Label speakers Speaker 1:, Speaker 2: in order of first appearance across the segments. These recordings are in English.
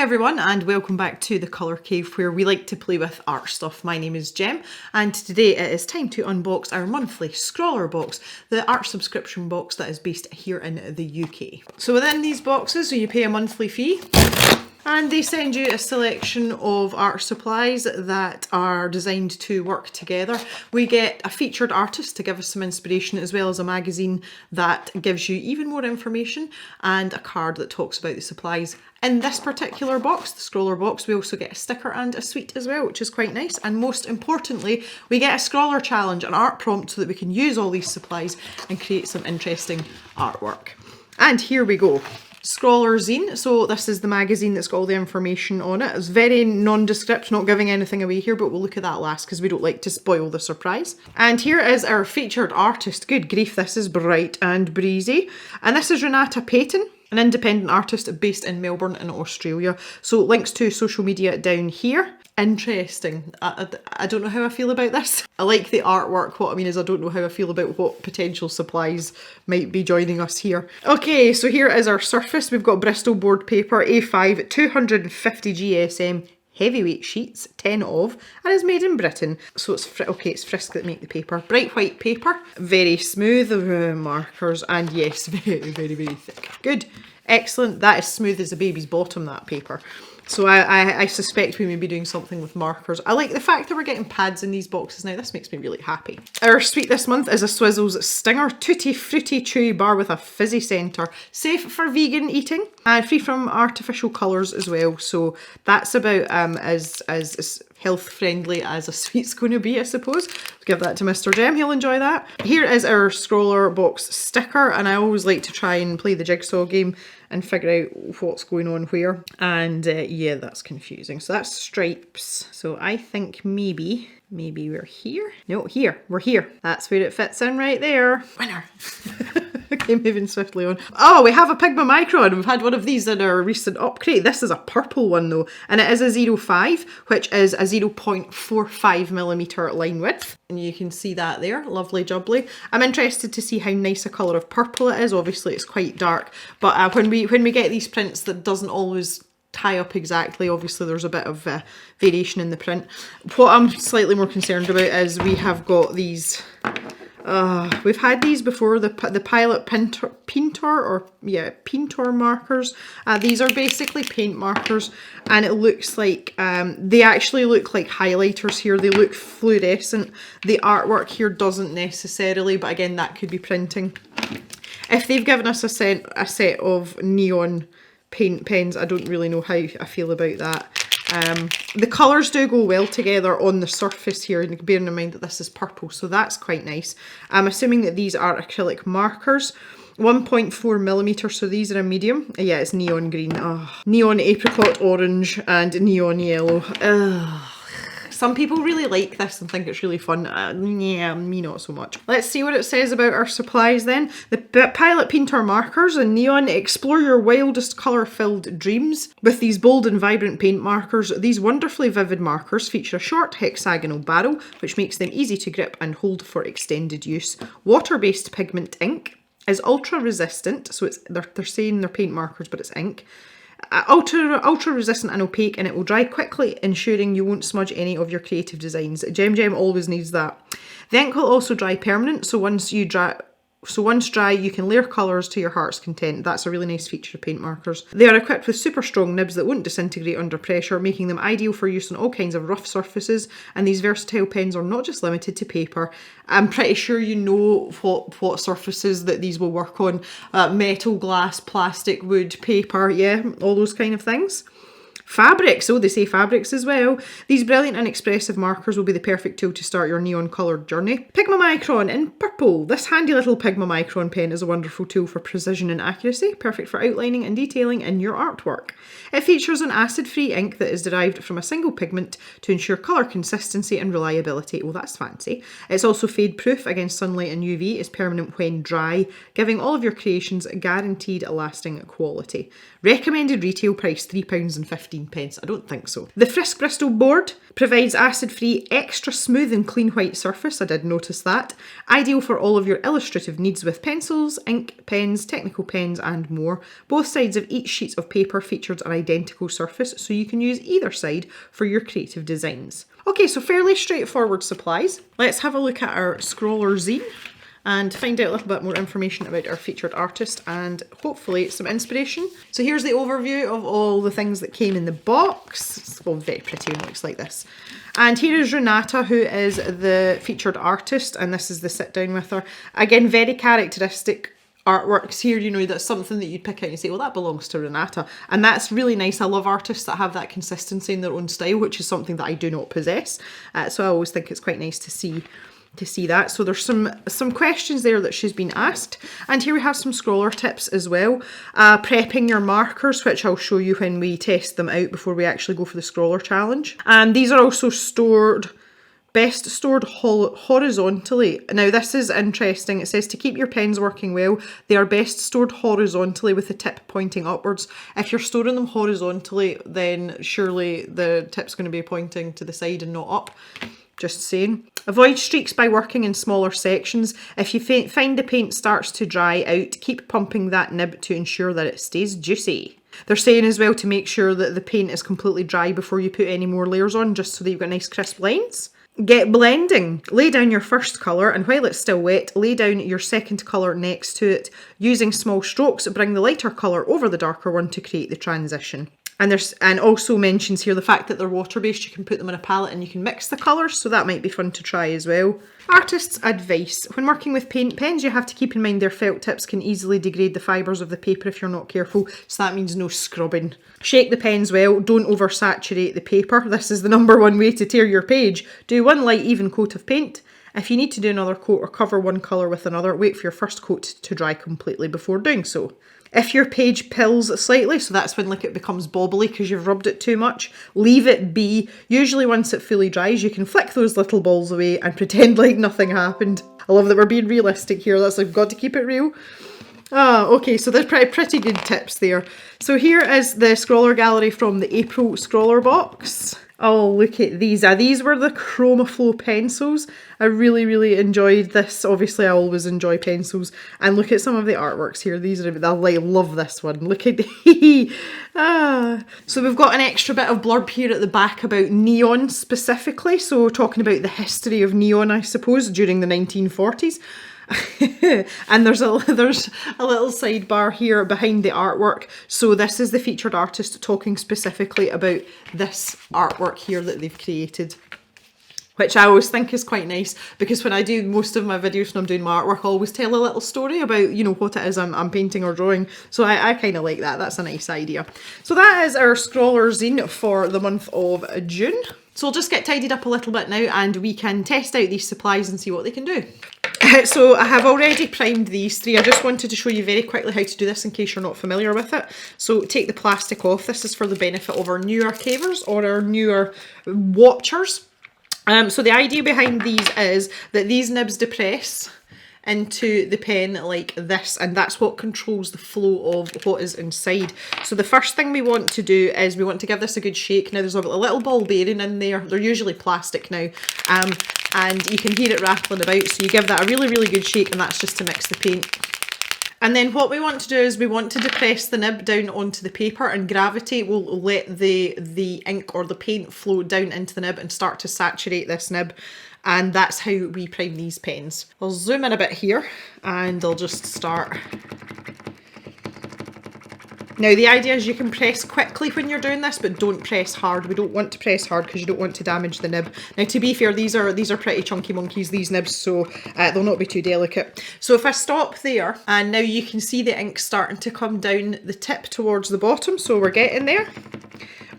Speaker 1: everyone, and welcome back to the Colour Cave, where we like to play with art stuff. My name is Jem, and today it is time to unbox our monthly Scrawlrbox, the art subscription box that is based here in the UK. So within these boxes, you pay a monthly fee, and they send you a selection of art supplies that are designed to work together. We get a featured artist to give us some inspiration, as well as a magazine that gives you even more information, and a card that talks about the supplies. In this particular box, the Scrawlrbox, we also get a sticker and a sweet as well, which is quite nice. And most importantly, we get a Scrawler challenge, an art prompt, so that we can use all these supplies and create some interesting artwork. And here we go. Scrawler Zine. So this is the magazine that's got all the information on it. It's very nondescript, not giving anything away here, but we'll look at that last because we don't like to spoil the surprise. And here is our featured artist. Good grief, this is bright and breezy. And this is Renata Payton, an independent artist based in Melbourne in Australia. So links to social media down here. Interesting. I don't know how I feel about this. I like the artwork. What I mean is I don't know how I feel about what potential supplies might be joining us here. Okay, so here is our surface. We've got Bristol board paper, A5, 250 GSM, heavyweight sheets, 10 of, and is made in Britain. So it's it's Frisk that make the paper. Bright white paper, very smooth markers, and yes, very, very, very thick. Good, excellent. That is smooth as a baby's bottom, that paper. So I suspect we may be doing something with markers. I like the fact that we're getting pads in these boxes now. This makes me really happy. Our sweet this month is a Swizzles Stinger Tutti Frutti Chewy Bar with a fizzy centre. Safe for vegan eating and free from artificial colours as well. So that's about as health friendly as a sweet's going to be, I suppose. Give that to Mr. Jem, he'll enjoy that. Here is our Scrawlrbox sticker, and I always like to try and play the jigsaw game and figure out what's going on where. And yeah, that's confusing. So that's stripes. So I think maybe we're here. No, here, we're here. That's where it fits in right there. Winner. Okay, moving swiftly on. Oh, we have a Pigma Micron. We've had one of these in our recent upgrade. This is a purple one though, and it is a 0.5, which is a 0.45mm line width. And you can see that there, lovely jubbly. I'm interested to see how nice a colour of purple it is. Obviously it's quite dark, but when we get these prints that doesn't always tie up exactly, obviously there's a bit of variation in the print. What I'm slightly more concerned about is we have got these, we've had these before, the Pilot Pintor markers. These are basically paint markers, and it looks like, they actually look like highlighters here. They look fluorescent. The artwork here doesn't necessarily, but again, that could be printing. If they've given us a set of neon paint pens, I don't really know how I feel about that. The colours do go well together on the surface here, and bearing in mind that this is purple, so that's quite nice. I'm assuming that these are acrylic markers. 1.4mm, so these are a medium. Yeah, it's neon green. Oh, neon apricot orange and neon yellow. Ugh. Some people really like this and think it's really fun. Yeah, me not so much. Let's see what it says about our supplies then. The Pilot Pintor markers in neon. Explore your wildest colour-filled dreams with these bold and vibrant paint markers. These wonderfully vivid markers feature a short hexagonal barrel, which makes them easy to grip and hold for extended use. Water-based pigment ink is ultra resistant, so they're saying they're paint markers, but it's ink. Ultra resistant and opaque, and it will dry quickly, ensuring you won't smudge any of your creative designs. Jem always needs that. The ink will also dry permanent, so once dry, you can layer colours to your heart's content. That's a really nice feature of paint markers. They are equipped with super strong nibs that won't disintegrate under pressure, making them ideal for use on all kinds of rough surfaces. And these versatile pens are not just limited to paper. I'm pretty sure you know what surfaces that these will work on. Metal, glass, plastic, wood, paper, yeah, all those kind of things. Fabrics, oh, they say fabrics as well. These brilliant and expressive markers will be the perfect tool to start your neon coloured journey. Pigma Micron in purple. This handy little Pigma Micron pen is a wonderful tool for precision and accuracy, perfect for outlining and detailing in your artwork. It features an acid-free ink that is derived from a single pigment to ensure colour consistency and reliability. Oh, that's fancy. It's also fade-proof against sunlight and UV, is permanent when dry, giving all of your creations guaranteed lasting quality. Recommended retail price £3.50. 15p. I don't think so. The Frisk Bristol board provides acid-free, extra smooth and clean white surface. I did notice that. Ideal for all of your illustrative needs with pencils, ink, pens, technical pens and more. Both sides of each sheet of paper featured an identical surface, so you can use either side for your creative designs. Okay, so fairly straightforward supplies. Let's have a look at our Scrawler zine and find out a little bit more information about our featured artist and hopefully some inspiration. So here's the overview of all the things that came in the box. It's all very pretty and looks like this. And here is Renata, who is the featured artist, and this is the sit down with her. Again, very characteristic artworks here, you know, that's something that you'd pick out and you say, well, that belongs to Renata. And that's really nice. I love artists that have that consistency in their own style, which is something that I do not possess. So I always think it's quite nice to see that. So there's some questions there that she's been asked, and here we have some scrawler tips as well. Prepping your markers, which I'll show you when we test them out before we actually go for the scrawler challenge. And these are also best stored horizontally. Now this is interesting. It says to keep your pens working well, they are best stored horizontally with the tip pointing upwards. If you're storing them horizontally, then surely the tip's going to be pointing to the side and not up. Just saying. Avoid streaks by working in smaller sections. If you find the paint starts to dry out, keep pumping that nib to ensure that it stays juicy. They're saying as well to make sure that the paint is completely dry before you put any more layers on, just so that you've got nice crisp lines. Get blending. Lay down your first colour, and while it's still wet, lay down your second colour next to it. Using small strokes, bring the lighter colour over the darker one to create the transition. And also mentions here the fact that they're water-based. You can put them in a palette and you can mix the colours, so that might be fun to try as well. Artist's advice. When working with paint pens, you have to keep in mind their felt tips can easily degrade the fibres of the paper if you're not careful, so that means no scrubbing. Shake the pens well, don't oversaturate the paper. This is the #1 way to tear your page. Do one light even coat of paint. If you need to do another coat or cover one colour with another, wait for your first coat to dry completely before doing so. If your page pills slightly, so that's when like it becomes bobbly because you've rubbed it too much, leave it be. Usually once it fully dries, you can flick those little balls away and pretend like nothing happened. I love that we're being realistic here. That's like, got to keep it real. Okay, so there's pretty good tips there. So here is the Scrawler gallery from the April Scrawlrbox. Oh, look at these. These were the ChromaFlow pencils. I really, really enjoyed this. Obviously, I always enjoy pencils. And look at some of the artworks here. These are, I love this one. Look at So we've got an extra bit of blurb here at the back about neon specifically. So talking about the history of neon, I suppose, during the 1940s. And there's a little sidebar here behind the artwork. So this is the featured artist talking specifically about this artwork here that they've created, which I always think is quite nice, because when I do most of my videos when I'm doing my artwork, I always tell a little story about, you know, what it is I'm painting or drawing. So I kind of like that. That's a nice idea. So that is our Scrawler zine for the month of June. So I'll just get tidied up a little bit now and we can test out these supplies and see what they can do. So I have already primed these three. I just wanted to show you very quickly how to do this in case you're not familiar with it. So take the plastic off. This is for the benefit of our newer cavers or our newer watchers. So the idea behind these is that these nibs depress into the pen like this, and that's what controls the flow of what is inside. So the first thing we want to do is we want to give this a good shake. Now there's a little ball bearing in there. They're usually plastic now, and you can hear it rattling about, so you give that a really, really good shake, and that's just to mix the paint. And then what we want to do is we want to depress the nib down onto the paper, and gravity will let the ink or the paint flow down into the nib and start to saturate this nib. And that's how we prime these pens. I'll zoom in a bit here and I'll just start. Now the idea is you can press quickly when you're doing this, but don't press hard. We don't want to press hard because you don't want to damage the nib. Now to be fair, these are pretty chunky monkeys, these nibs, so they'll not be too delicate. So if I stop there, and now you can see the ink starting to come down the tip towards the bottom, so we're getting there.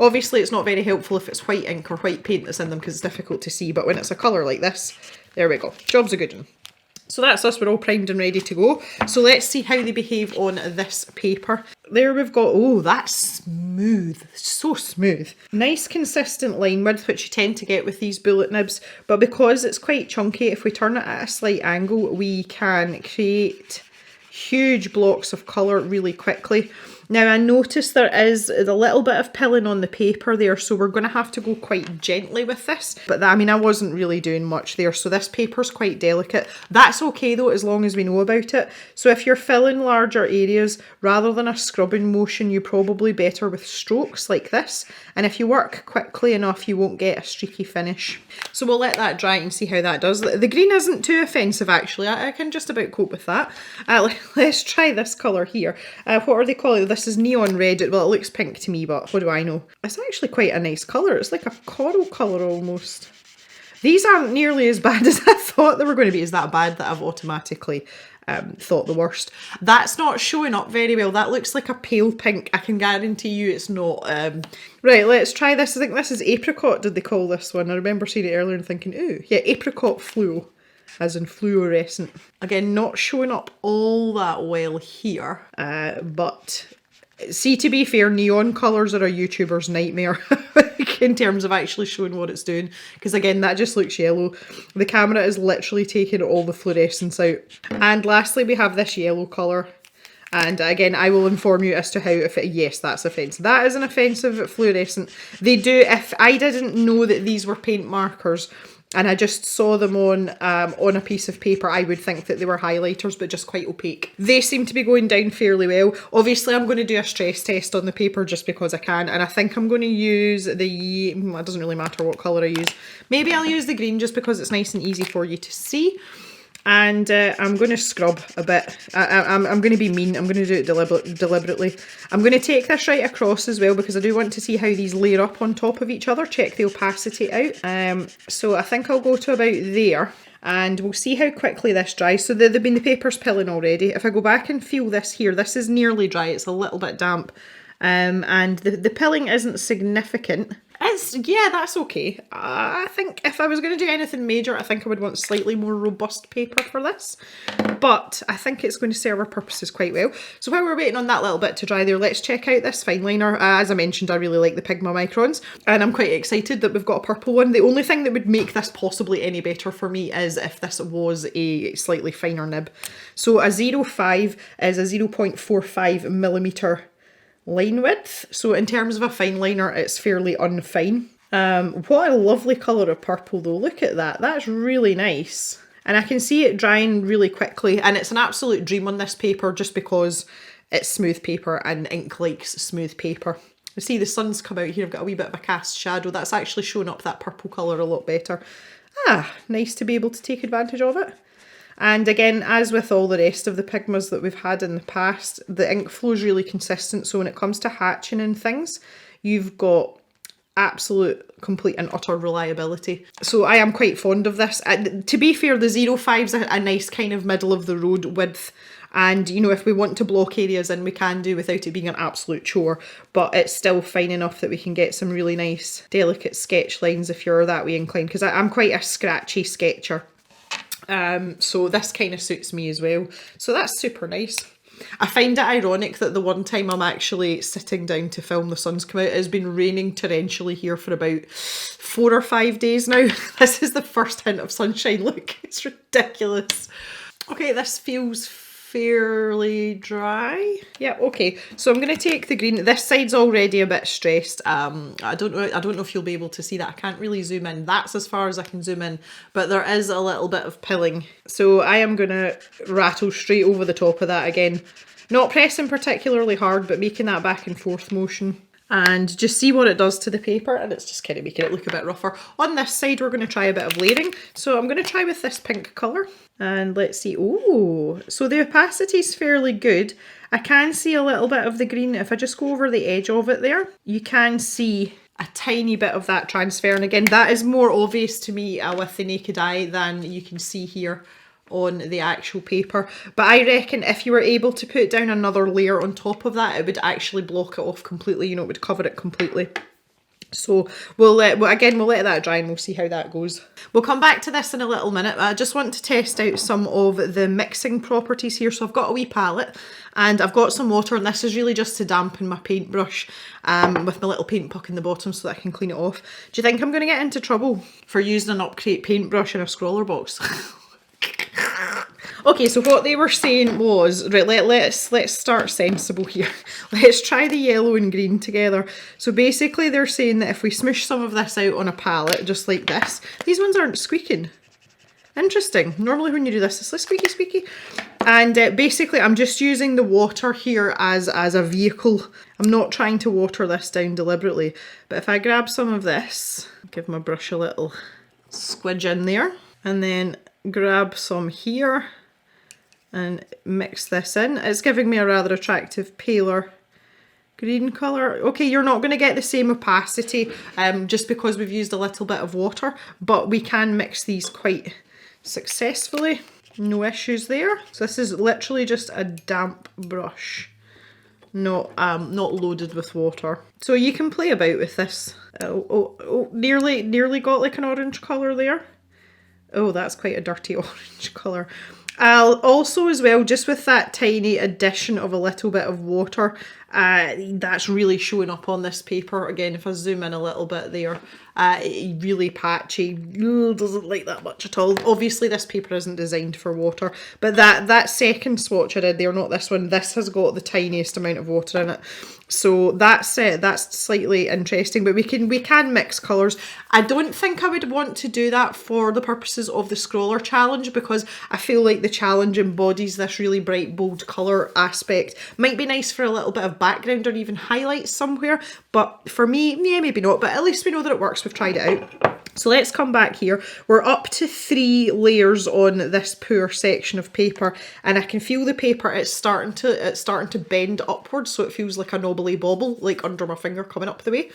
Speaker 1: Obviously it's not very helpful if it's white ink or white paint that's in them because it's difficult to see, but when it's a colour like this, there we go. Job's a good one. So that's us, we're all primed and ready to go. So let's see how they behave on this paper. There we've got, oh, that's smooth, so smooth. Nice consistent line width, which you tend to get with these bullet nibs, but because it's quite chunky, if we turn it at a slight angle, we can create huge blocks of colour really quickly. Now I notice there is a little bit of pilling on the paper there, so we're going to have to go quite gently with this. But I mean, I wasn't really doing much there, so this paper's quite delicate. That's okay though, as long as we know about it. So if you're filling larger areas, rather than a scrubbing motion, you're probably better with strokes like this. And if you work quickly enough, you won't get a streaky finish. So we'll let that dry and see how that does. The green isn't too offensive actually, I can just about cope with that. Let's try this colour here. What are they calling it? This is neon red. Well, it looks pink to me, but what do I know? It's actually quite a nice colour. It's like a coral colour almost. These aren't nearly as bad as I thought they were going to be. Is that bad that I've automatically thought the worst? That's not showing up very well. That looks like a pale pink. I can guarantee you it's not. Right, let's try this. I think this is apricot, did they call this one? I remember seeing it earlier and thinking, ooh, yeah, apricot fluo. As in fluorescent. Again, not showing up all that well here, but see, to be fair, neon colours are a YouTuber's nightmare in terms of actually showing what it's doing, because again, that just looks yellow. The camera is literally taking all the fluorescence out. And lastly, we have this yellow colour. And again, I will inform you as to how, yes, that's offensive. That is an offensive fluorescent. They do, if I didn't know that these were paint markers, and I just saw them on a piece of paper, I would think that they were highlighters, but just quite opaque. They seem to be going down fairly well. Obviously, I'm going to do a stress test on the paper just because I can, and I think I'm going to use the, it doesn't really matter what colour I use. Maybe I'll use the green just because it's nice and easy for you to see. And I'm going to scrub a bit. I'm going to be mean. I'm going to do it deliberately. I'm going to take this right across as well because I do want to see how these layer up on top of each other. Check the opacity out. So I think I'll go to about there. And we'll see how quickly this dries. So the paper's pilling already. If I go back and feel this here, this is nearly dry. It's a little bit damp. And the pilling isn't significant. Yeah, that's okay. I think if I was going to do anything major, I think I would want slightly more robust paper for this. But I think it's going to serve our purposes quite well. So while we're waiting on that little bit to dry there, let's check out this fine liner. As I mentioned, I really like the Pigma Microns, and I'm quite excited that we've got a purple one. The only thing that would make this possibly any better for me is if this was a slightly finer nib. So a 0.5 is a 0.45mm line width, so in terms of a fine liner it's fairly unfine. What a lovely colour of purple though, look at that, that's really nice. And I can see it drying really quickly, and it's an absolute dream on this paper just because it's smooth paper and ink likes smooth paper. You see the sun's come out here, I've got a wee bit of a cast shadow, that's actually showing up that purple colour a lot better. Nice to be able to take advantage of it. And again, as with all the rest of the Pigmas that we've had in the past, the ink flow is really consistent. So when it comes to hatching and things, you've got absolute, complete and utter reliability. So I am quite fond of this. To be fair, the 0.5's a nice kind of middle of the road width. And, you know, if we want to block areas in, we can do without it being an absolute chore. But it's still fine enough that we can get some really nice, delicate sketch lines if you're that way inclined. Because I'm quite a scratchy sketcher. So this kind of suits me as well. So that's super nice. I find it ironic that the one time I'm actually sitting down to film the sun's come out, it has been raining torrentially here for about 4 or 5 days now. This is the first hint of sunshine. Look, it's ridiculous. Okay, this feels fairly dry. Yeah, okay. So I'm going to take the green. This side's already a bit stressed. I don't know if you'll be able to see that. I can't really zoom in. That's as far as I can zoom in, but there is a little bit of pilling. So I am going to rattle straight over the top of that again. Not pressing particularly hard, but making that back and forth motion. And just see what it does to the paper, and it's just kind of making it look a bit rougher. On this side, we're going to try a bit of layering. So I'm going to try with this pink colour. And let's see. Oh, so the opacity is fairly good. I can see a little bit of the green. If I just go over the edge of it there, you can see a tiny bit of that transfer. And again, that is more obvious to me with the naked eye than you can see here on the actual paper. But I reckon if you were able to put down another layer on top of that, it would actually block it off completely, you know, it would cover it completely. So we'll let that dry and we'll see how that goes. We'll come back to this in a little minute. I just want to test out some of the mixing properties here. So I've got a wee palette and I've got some water, and this is really just to dampen my paintbrush with my little paint puck in the bottom so that I can clean it off. Do you think I'm going to get into trouble for using an Upcrate paintbrush in a Scrawlrbox? Okay, so what they were saying was, right, let's start sensible here. Let's try the yellow and green together. So basically they're saying that if we smush some of this out on a palette, just like this, these ones aren't squeaking. Interesting. Normally when you do this, it's like squeaky, squeaky. And basically I'm just using the water here as a vehicle. I'm not trying to water this down deliberately. But if I grab some of this, give my brush a little squidge in there, and then grab some here and mix this in. It's giving me a rather attractive paler green colour. Okay, you're not going to get the same opacity just because we've used a little bit of water, but we can mix these quite successfully. No issues there. So this is literally just a damp brush, not loaded with water. So you can play about with this. Oh, nearly got like an orange colour there. Oh, that's quite a dirty orange colour. I'll also as well, just with that tiny addition of a little bit of water, that's really showing up on this paper. Again, if I zoom in a little bit there, really patchy. Doesn't like that much at all. Obviously this paper isn't designed for water, but that second swatch I did there, not this one, this has got the tiniest amount of water in it. So that's slightly interesting, but we can mix colours. I don't think I would want to do that for the purposes of the Scrawler challenge, because I feel like the challenge embodies this really bright, bold colour aspect. Might be nice for a little bit of background or even highlights somewhere, but for me, yeah, maybe not. But at least we know that it works. We've tried it out. So let's come back here. We're up to 3 layers on this poor section of paper, and I can feel the paper, it's starting to bend upwards, so it feels like a knobbly bobble, like under my finger coming up the way.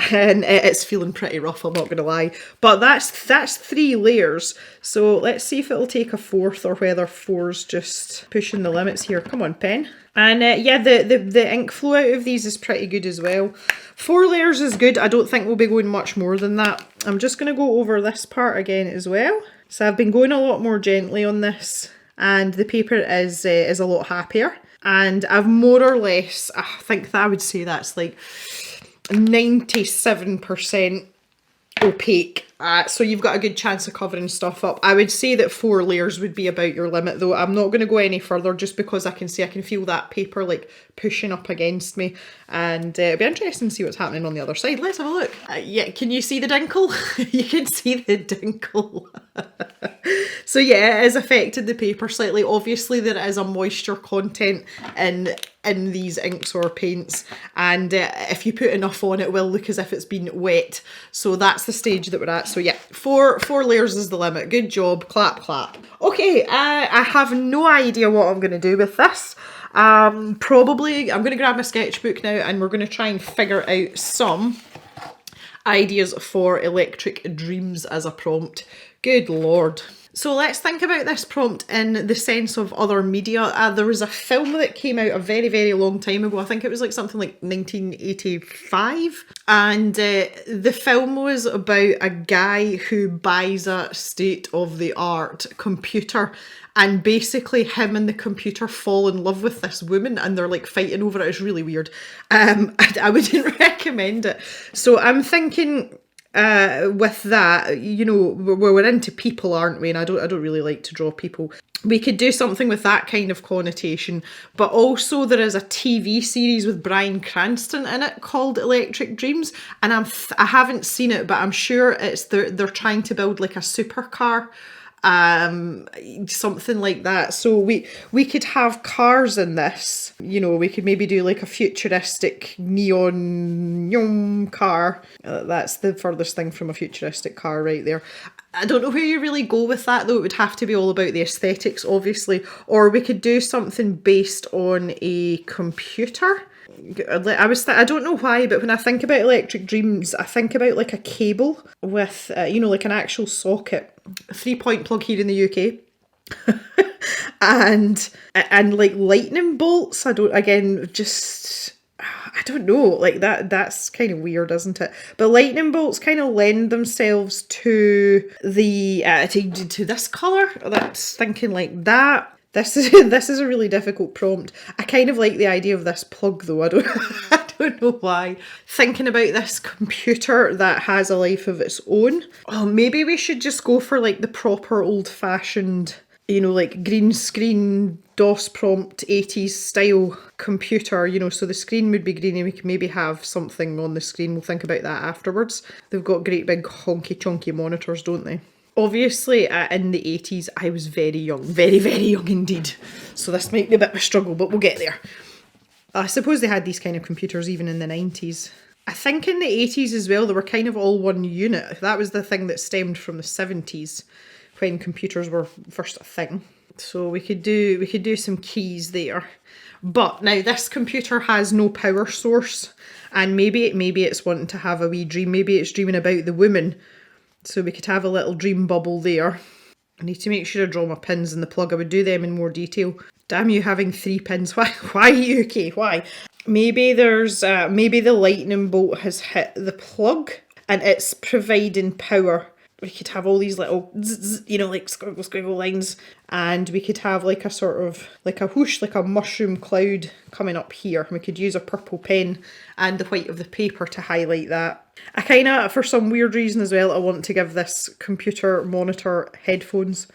Speaker 1: And it's feeling pretty rough, I'm not going to lie. But that's 3 layers. So let's see if it'll take a 4th, or whether 4's just pushing the limits here. Come on, pen. And yeah, the ink flow out of these is pretty good as well. 4 layers is good. I don't think we'll be going much more than that. I'm just going to go over this part again as well. So I've been going a lot more gently on this, and the paper is a lot happier. And I've more or less, I think that I would say that's like 97% opaque. So you've got a good chance of covering stuff up. I would say that 4 layers would be about your limit, though. I'm not going to go any further, just because I can feel that paper like pushing up against me, and it'll be interesting to see what's happening on the other side. Let's have a look. Yeah, can you see the dinkle? You can see the dinkle. So yeah, it has affected the paper slightly. Obviously there is a moisture content in these inks or paints, and if you put enough on, it will look as if it's been wet. So that's the stage that we're at. So yeah, 4 layers is the limit. Good job, clap clap. Okay, I have no idea what I'm going to do with this. Probably I'm going to grab my sketchbook now, and we're going to try and figure out some ideas for Electric Dreams as a prompt. Good lord. So let's think about this prompt in the sense of other media. There was a film that came out a very, very long time ago. I think it was like something like 1985. And the film was about a guy who buys a state-of-the-art computer, and basically him and the computer fall in love with this woman, and they're like fighting over it. It's really weird. I wouldn't recommend it. So I'm thinking, with that, you know, we're into people, aren't we? And I don't really like to draw people. We could do something with that kind of connotation, but also there is a TV series with Bryan Cranston in it called Electric Dreams, and I haven't seen it, but I'm sure they're trying to build like a supercar, something like that. So we could have cars in this, you know. We could maybe do like a futuristic neon car. That's the furthest thing from a futuristic car right there. I don't know where you really go with that, though. It would have to be all about the aesthetics, obviously, or we could do something based on a computer. I don't know why, but when I think about Electric Dreams, I think about like a cable with, you know, like an actual socket, a 3-point plug here in the UK, and like lightning bolts. I don't know, like that's kind of weird, isn't it? But lightning bolts kind of lend themselves to the to this colour. That's thinking like that. This is a really difficult prompt. I kind of like the idea of this plug, though. I don't know why. Thinking about this computer that has a life of its own. Oh, maybe we should just go for like the proper old-fashioned, you know, like green screen, DOS prompt, 80s style computer, you know, so the screen would be green and we could maybe have something on the screen. We'll think about that afterwards. They've got great big honky chunky monitors, don't they? Obviously, in the 80s, I was very young, very, very young indeed. So this might be a bit of a struggle, but we'll get there. I suppose they had these kind of computers even in the 90s. I think in the 80s as well, they were kind of all one unit. That was the thing that stemmed from the 70s when computers were first a thing. So we could do some keys there. But now this computer has no power source, and maybe it's wanting to have a wee dream. Maybe it's dreaming about the woman. So we could have a little dream bubble there. I need to make sure I draw my pins in the plug. I would do them in more detail. Damn you having 3 pins. Why UK? Why? Maybe there's maybe the lightning bolt has hit the plug and it's providing power. We could have all these little zzz, you know, like squiggle lines, and we could have like a sort of like a whoosh, like a mushroom cloud coming up here. We could use a purple pen and the white of the paper to highlight that. I kind of, for some weird reason as well, I want to give this computer monitor headphones.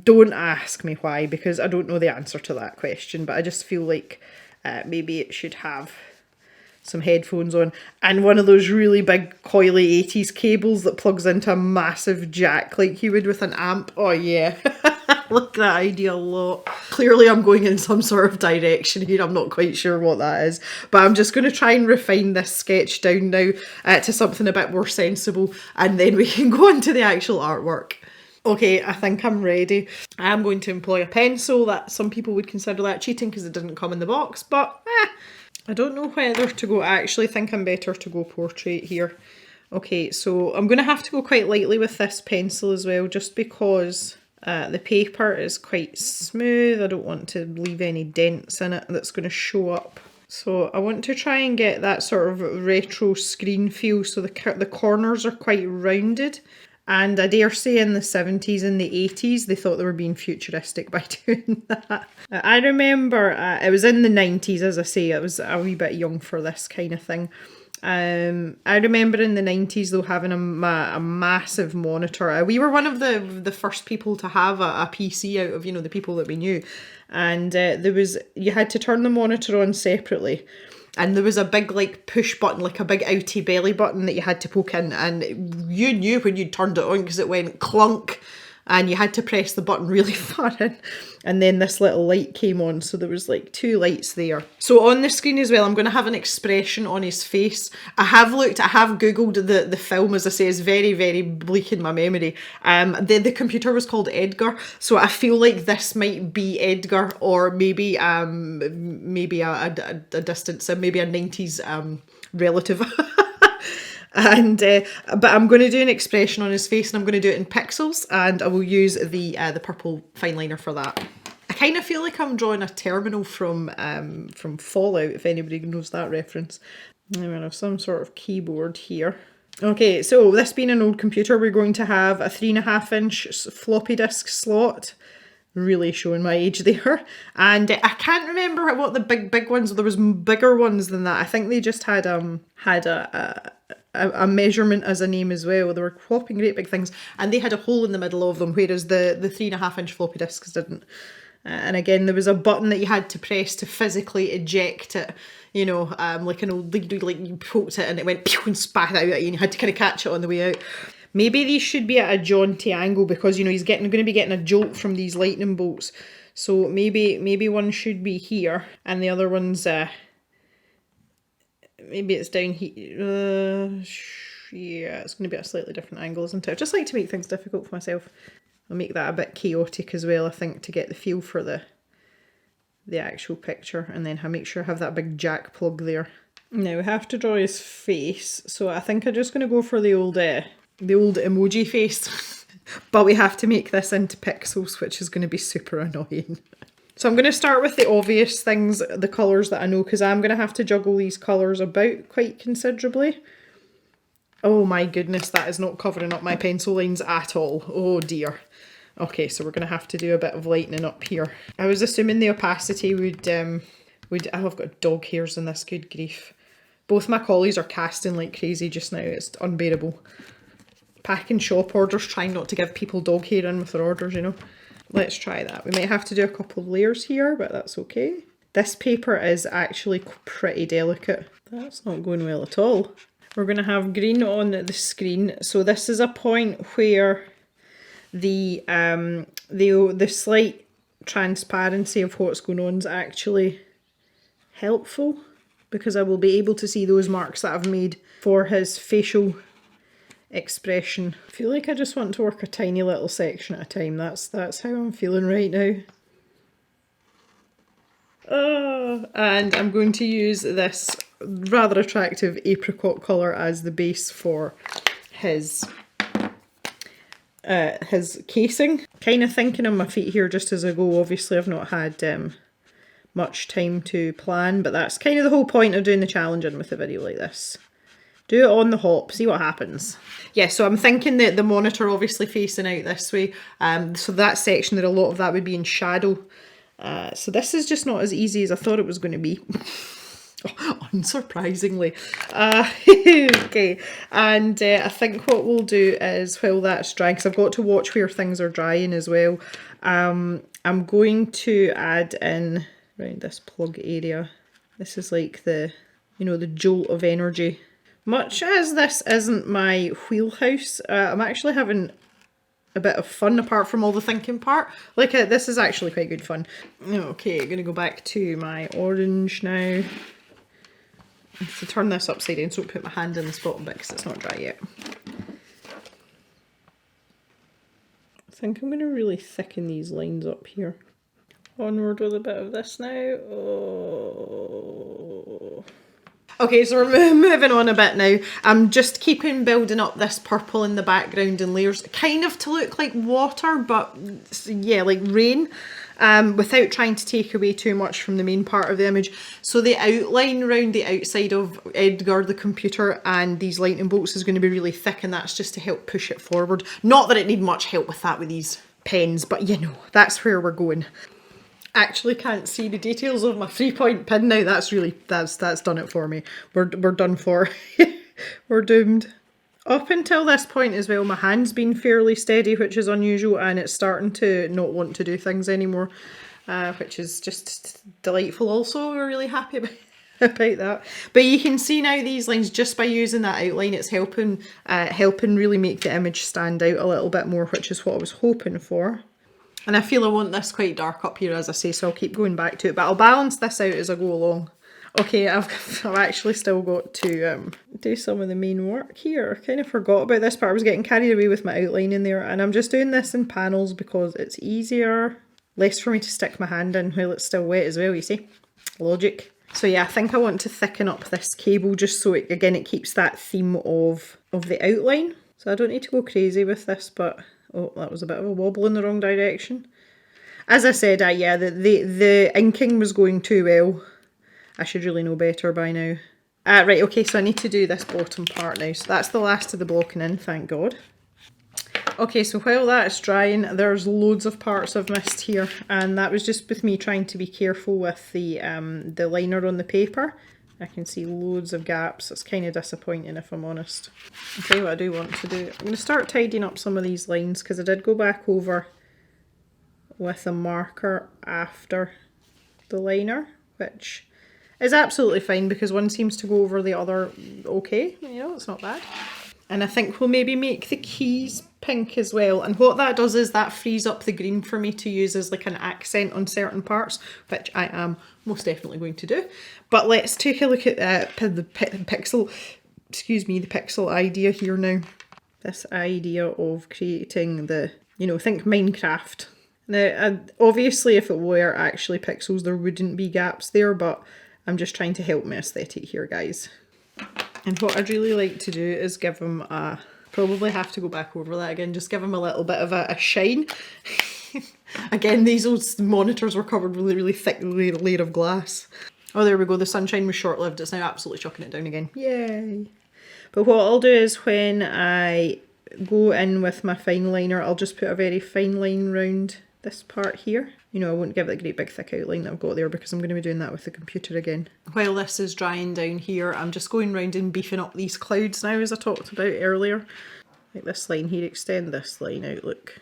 Speaker 1: Don't ask me why, because I don't know the answer to that question, but I just feel like maybe it should have some headphones on, and one of those really big coily 80s cables that plugs into a massive jack like you would with an amp. Oh yeah, like that idea a lot. Clearly I'm going in some sort of direction here, I'm not quite sure what that is, but I'm just going to try and refine this sketch down now to something a bit more sensible, and then we can go on to the actual artwork. Okay, I think I'm ready. I'm going to employ a pencil. That some people would consider that cheating because it didn't come in the box, but I don't know whether to go. I actually think I'm better to go portrait here. Okay, so I'm going to have to go quite lightly with this pencil as well, just because the paper is quite smooth. I don't want to leave any dents in it that's going to show up. So I want to try and get that sort of retro screen feel, so the corners are quite rounded. And I dare say in the 70s and the 80s, they thought they were being futuristic by doing that. I remember, it was in the 90s, as I say, I was a wee bit young for this kind of thing. I remember in the 90s though having a massive monitor. We were one of the first people to have a PC out of, you know, the people that we knew. And you had to turn the monitor on separately. And there was a big like push button, like a big outie belly button that you had to poke in, and you knew when you turned it on because it went clunk and you had to press the button really far in, and then this little light came on, so there was like 2 lights there. So on the screen as well, I'm going to have an expression on his face. I have googled the film, as I say, is very, very bleak in my memory. The computer was called Edgar, so I feel like this might be Edgar, or maybe a distant sim, maybe a 90s relative. And but I'm going to do an expression on his face, and I'm going to do it in pixels, and I will use the purple fine liner for that. I kind of feel like I'm drawing a terminal from Fallout, if anybody knows that reference. I'm going to have some sort of keyboard here. Okay, so this being an old computer, we're going to have a 3.5-inch floppy disk slot. Really showing my age there. And I can't remember what the big ones, there was bigger ones than that. I think they just had a measurement as a name as well. They were whopping great big things, and they had a hole in the middle of them, whereas the 3.5-inch floppy disks didn't. And again, there was a button that you had to press to physically eject it, you know, like an old, like you poked it and it went pew and spat out at you, and you had to kind of catch it on the way out. Maybe these should be at a jaunty angle because, you know, he's going to be getting a jolt from these lightning bolts. So maybe one should be here, and the other one's maybe it's down here. Yeah, it's going to be at a slightly different angle, isn't it? I just like to make things difficult for myself. I'll make that a bit chaotic as well, I think, to get the feel for the actual picture, and then make sure I have that big jack plug there. Now we have to draw his face, so I think I'm just going to go for the old emoji face. But we have to make this into pixels, which is going to be super annoying. So I'm going to start with the obvious things, the colours that I know, because I'm going to have to juggle these colours about quite considerably. Oh my goodness, that is not covering up my pencil lines at all. Oh dear. Okay, so we're going to have to do a bit of lightening up here. I was assuming the opacity would oh, I've got dog hairs in this, good grief. Both my collies are casting like crazy just now, it's unbearable. packing shop orders, trying not to give people dog hair in with their orders, you know. Let's try that. We might have to do a couple of layers here, but that's okay. This paper is actually pretty delicate. That's not going well at all. We're going to have green on the screen. So this is a point where the slight transparency of what's going on is actually helpful, because I will be able to see those marks that I've made for his facial expression. I feel like I just want to work a tiny little section at a time. That's how I'm feeling right now. And I'm going to use this rather attractive apricot colour as the base for his casing. Kind of thinking on my feet here just as I go. Obviously I've not had much time to plan, but that's kind of the whole point of doing the challenging with a video like this. Do it on the hop, see what happens. Yeah, so I'm thinking that the monitor obviously facing out this way, so that section there, a lot of that would be in shadow. So this is just not as easy as I thought it was going to be. Unsurprisingly. Okay, and I think what we'll do is, while that's drying, because I've got to watch where things are drying as well, I'm going to add in around this plug area. This is like the, you know, the jolt of energy. Much as this isn't my wheelhouse, I'm actually having a bit of fun apart from all the thinking part. Like, this is actually quite good fun. Okay, I'm going to go back to my orange now. To turn this upside down so I don't put my hand in this bottom bit because it's not dry yet. I think I'm going to really thicken these lines up here. Onward with a bit of this now. Oh. Okay, so we're moving on a bit now. I'm just keeping building up this purple in the background in layers, kind of to look like water, but yeah, like rain, without trying to take away too much from the main part of the image. So the outline around the outside of Edgar, the computer, and these lightning bolts is going to be really thick, and that's just to help push it forward. Not that it need much help with that with these pens, but you know, that's where we're going. Actually can't see the details of my 3-point pin now. That's done it for me. We're done for. We're doomed. Up until this point as well, my hand's been fairly steady, which is unusual, and it's starting to not want to do things anymore, which is just delightful also. We're really happy about that. But you can see now these lines, just by using that outline, it's helping really make the image stand out a little bit more, which is what I was hoping for. And I feel I want this quite dark up here, as I say, so I'll keep going back to it. But I'll balance this out as I go along. Okay, I've actually still got to do some of the main work here. I kind of forgot about this part. I was getting carried away with my outline in there. And I'm just doing this in panels because it's easier. Less for me to stick my hand in while it's still wet as well, you see. Logic. So yeah, I think I want to thicken up this cable just so, it keeps that theme of the outline. So I don't need to go crazy with this, but... Oh, that was a bit of a wobble in the wrong direction. As I said, yeah, the inking was going too well. I should really know better by now. Right, okay, so I need to do this bottom part now. So that's the last of the blocking in, thank God. Okay, so while that's drying, there's loads of parts I've missed here. And that was just with me trying to be careful with the liner on the paper. I can see loads of gaps. It's kind of disappointing if I'm honest. I'll tell you what I do want to do. I'm going to start tidying up some of these lines because I did go back over with a marker after the liner, which is absolutely fine because one seems to go over the other okay. You know, it's not bad. And I think we'll maybe make the keys pink as well. And what that does is that frees up the green for me to use as like an accent on certain parts, which I am most definitely going to do. But let's take a look at the pixel idea here now. This idea of creating the, you know, think Minecraft. Now, obviously if it were actually pixels, there wouldn't be gaps there, but I'm just trying to help my aesthetic here, guys. And what I'd really like to do is give them a, probably have to go back over that again, just give them a little bit of a shine. Again, these old monitors were covered with a really thick layer of glass. Oh, there we go, the sunshine was short-lived, it's now absolutely chucking it down again. Yay! But what I'll do is when I go in with my fine liner, I'll just put a very fine line round this part here. You know, I won't give it a great big thick outline that I've got there because I'm going to be doing that with the computer again. While this is drying down here, I'm just going round and beefing up these clouds now, as I talked about earlier. like this line here, extend this line out, look.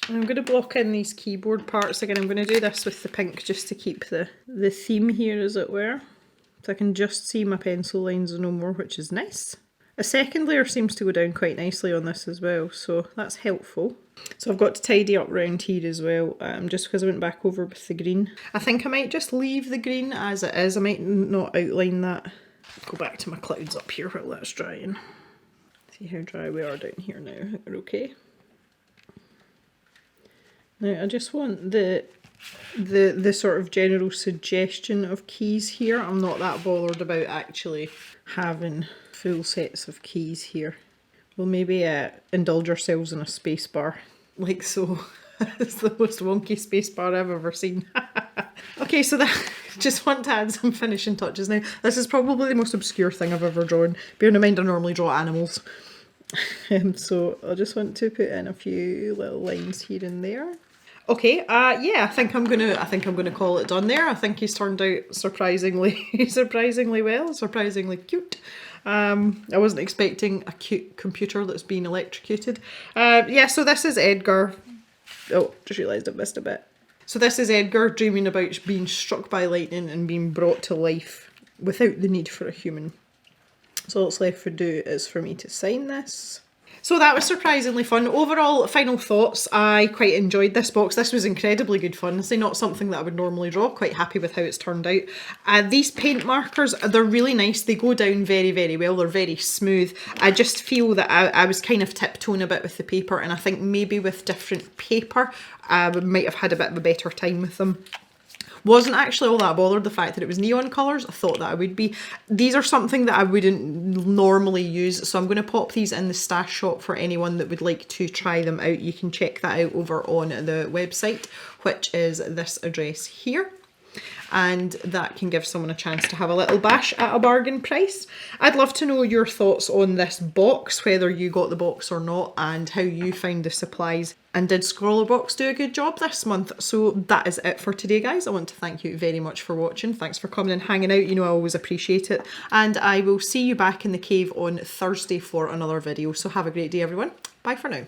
Speaker 1: And I'm going to block in these keyboard parts again. I'm going to do this with the pink just to keep the theme here, as it were. So I can just see my pencil lines no more, which is nice. A second layer seems to go down quite nicely on this as well, so that's helpful. So I've got to tidy up round here as well, just because I went back over with the green. I think I might just leave the green as it is. I might not outline that. Go back to my clouds up here while that's drying. See how dry we are down here now. I think we're okay. Now I just want the sort of general suggestion of keys here. I'm not that bothered about actually having full sets of keys here. We'll maybe indulge ourselves in a space bar, like so. It's the most wonky space bar I've ever seen. Okay, so that just want to add some finishing touches now. This is probably the most obscure thing I've ever drawn. Bearing in mind I normally draw animals. So I just want to put in a few little lines here and there. Okay, yeah, I think I'm gonna call it done there. I think he's turned out surprisingly well, surprisingly cute. I wasn't expecting a cute computer that's been electrocuted. Yeah, so this is Edgar. Oh, just realised I missed a bit. So this is Edgar dreaming about being struck by lightning and being brought to life without the need for a human. So all that's left to do is for me to sign this. So that was surprisingly fun. Overall, final thoughts, I quite enjoyed this box. This was incredibly good fun. It's not something that I would normally draw. Quite happy with how it's turned out. These paint markers, they're really nice. They go down very, very well. They're very smooth. I just feel that I was kind of tiptoeing a bit with the paper, and I think maybe with different paper, I might have had a bit of a better time with them. Wasn't actually all that bothered the fact that it was neon colours. I thought that I would be. These are something that I wouldn't normally use, so I'm going to pop these in the stash shop for anyone that would like to try them out. You can check that out over on the website, which is this address here. And that can give someone a chance to have a little bash at a bargain price. I'd love to know your thoughts on this box, whether you got the box or not, and how you found the supplies. And did Scrawlrbox do a good job this month? So that is it for today, guys. I want to thank you very much for watching. Thanks for coming and hanging out. You know I always appreciate it. And I will see you back in the cave on Thursday for another video. So have a great day, everyone. Bye for now.